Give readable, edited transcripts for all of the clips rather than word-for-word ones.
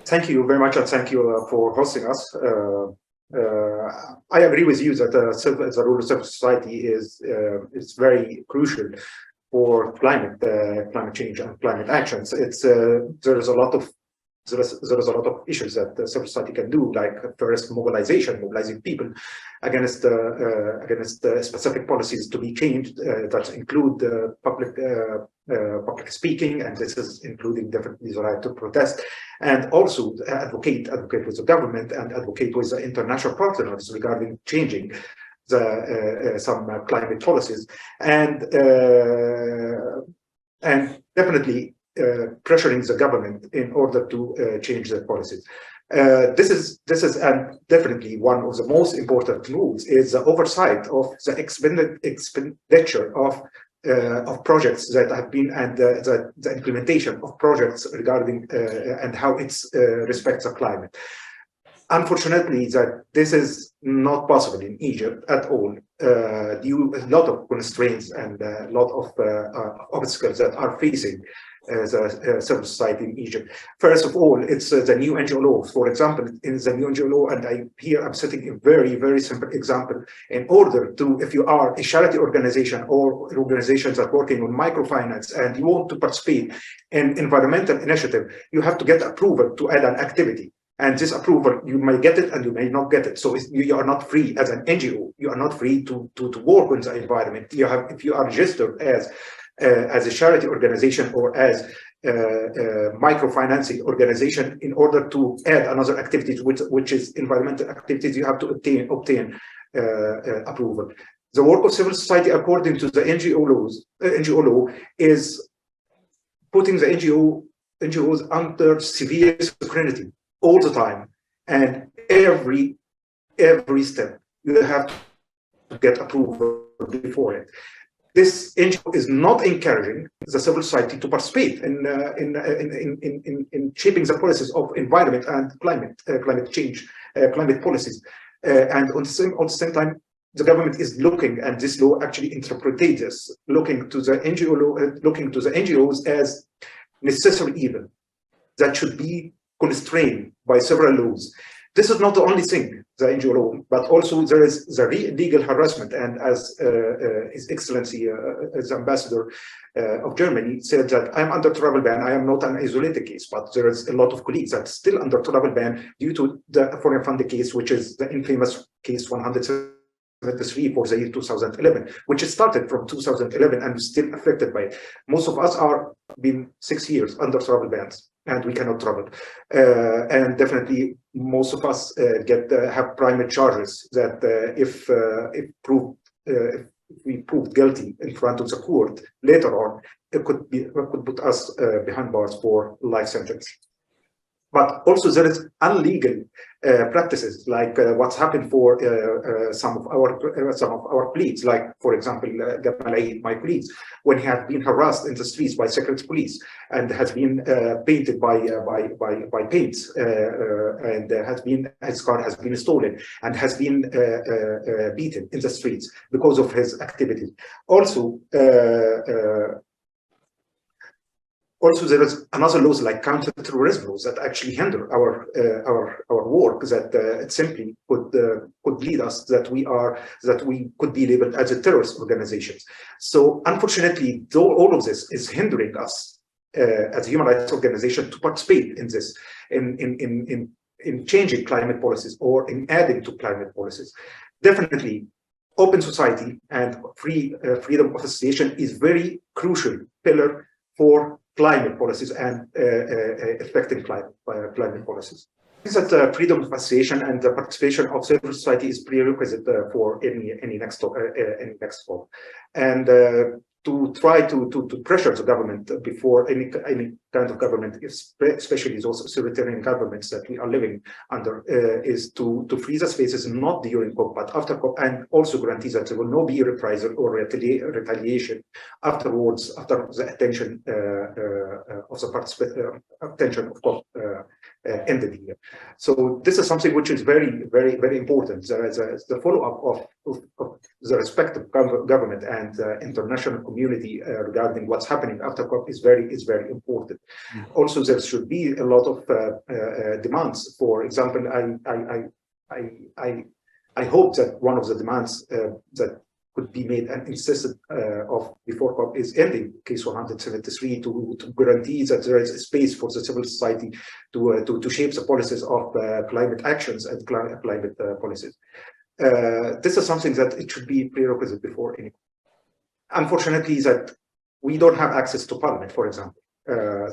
Thank you very much, and thank you for hosting us. I agree with you that the role of civil society is very crucial for climate change and climate actions. There is a lot of issues that civil society can do, like first mobilizing people against specific policies to be changed that include public speaking, and this is including definitely the right to protest, and also advocate with the government and advocate with the international partners regarding changing some climate policies, and definitely pressuring the government in order to change their policies. This is definitely one of the most important rules is the oversight of the expenditure of projects that have been, and the implementation of projects regarding and how it respects the climate. Unfortunately, that this is not possible in Egypt at all, due to a lot of constraints and a lot of obstacles that are facing the civil society in Egypt. First of all, it's the new NGO law. For example, in the new NGO law, and I'm setting a very, very simple example. In order to, if you are a charity organization or organizations that are working on microfinance and you want to participate in environmental initiative, you have to get approval to add an activity. And this approval, you may get it and you may not get it. So you are not free as an NGO. You are not free to work on the environment. If you are registered as a charity organization or as a microfinancing organization, in order to add another activity, which is environmental activities, you have to obtain approval. The work of civil society, according to the NGO law, is putting the NGOs under severe scrutiny all the time, and every step you have to get approval before it. This NGO is not encouraging the civil society to participate in shaping the policies of environment and climate change, climate policies. And on the same time, the government is looking, and this law actually interprets this, looking to the NGOs as necessary evil that should be constrained by several laws. This is not the only thing, the NGO law, but also there is the legal harassment. And as His Excellency, as Ambassador of Germany, said that I'm under travel ban. I am not an isolated case, but there is a lot of colleagues that are still under travel ban due to the foreign funding case, which is the infamous case 173 for the year 2011, which started from 2011 and is still affected by it. Most of us are been 6 years under travel bans, and we cannot travel. And definitely, most of us have primary charges that if we proved guilty in front of the court later on, it could put us behind bars for life sentence. But also there is illegal practices, like what's happened for some of our colleagues, like for example, Gamal, my colleagues, when he has been harassed in the streets by secret police and has been painted by paints, and his car has been stolen and has been beaten in the streets because of his activities. Also, there is another laws like counter-terrorism laws that actually hinder our work. That it simply could lead us that we could be labeled as a terrorist organizations. So unfortunately, though all of this is hindering us as a human rights organization to participate in this, in changing climate policies or in adding to climate policies. Definitely, open society and freedom of association is very crucial pillar for climate policies and affecting climate policies. I think that freedom of association and the participation of civil society is prerequisite for any next call, and to try to pressure the government before any kind of government, especially those authoritarian governments that we are living under, is to free the spaces not during COP but after COP, and also guarantee that there will not be reprisal or retaliation afterwards, after the attention of the attention of COP ended here. So this is something which is very, very, very important. The follow-up of the respective government and international community regarding what's happening after COP is very important. Also, there should be a lot of demands. For example, I hope that one of the demands that could be made and insisted of before COP is ending case 173 to guarantee that there is a space for the civil society to shape the policies of climate actions and climate policies. This is something that it should be prerequisite before any. Unfortunately, that we don't have access to parliament, for example.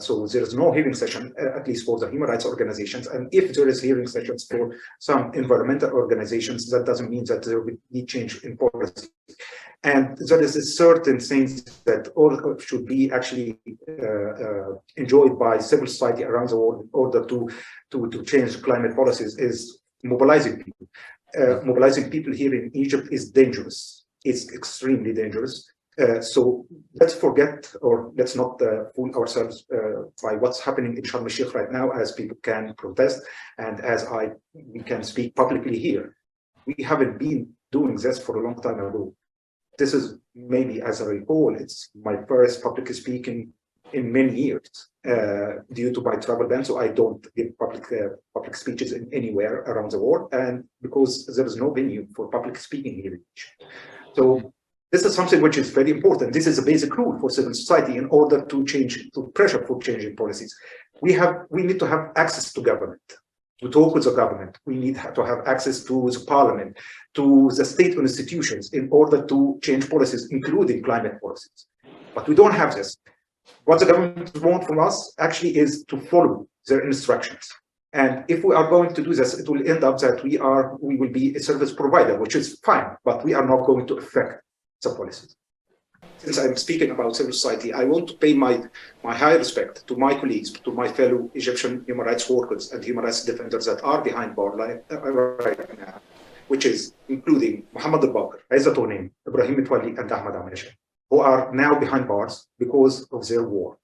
So there is no hearing session, at least for the human rights organizations. And if there is hearing sessions for some environmental organizations, that doesn't mean that there will be change in policy. And there is a certain things that all should be actually enjoyed by civil society around the world in order to change climate policies is mobilizing people. Mobilizing people here in Egypt is dangerous. It's extremely dangerous. So let's forget, or let's not fool ourselves by what's happening in Sharm el-Sheikh right now, as people can protest and as we can speak publicly here. We haven't been doing this for a long time ago. This is maybe, as I recall, it's my first public speaking in many years due to my travel ban. So I don't give public speeches in anywhere around the world, and because there is no venue for public speaking here in Egypt. So this is something which is very important. This is a basic rule for civil society in order to pressure for changing policies. We need to have access to government, to talk with the government. We need to have access to the parliament, to the state institutions in order to change policies, including climate policies. But we don't have this. What the government wants from us actually is to follow their instructions. And if we are going to do this, it will end up that we will be a service provider, which is fine, but we are not going to affect the policies. Since I'm speaking about civil society, I want to pay my high respect to my colleagues, to my fellow Egyptian human rights workers and human rights defenders that are behind bars right now, which is including Mohammed al-Baqir, Izzat Onim, Ibrahim Mitwali, and Ahmed Amesha, who are now behind bars because of their war.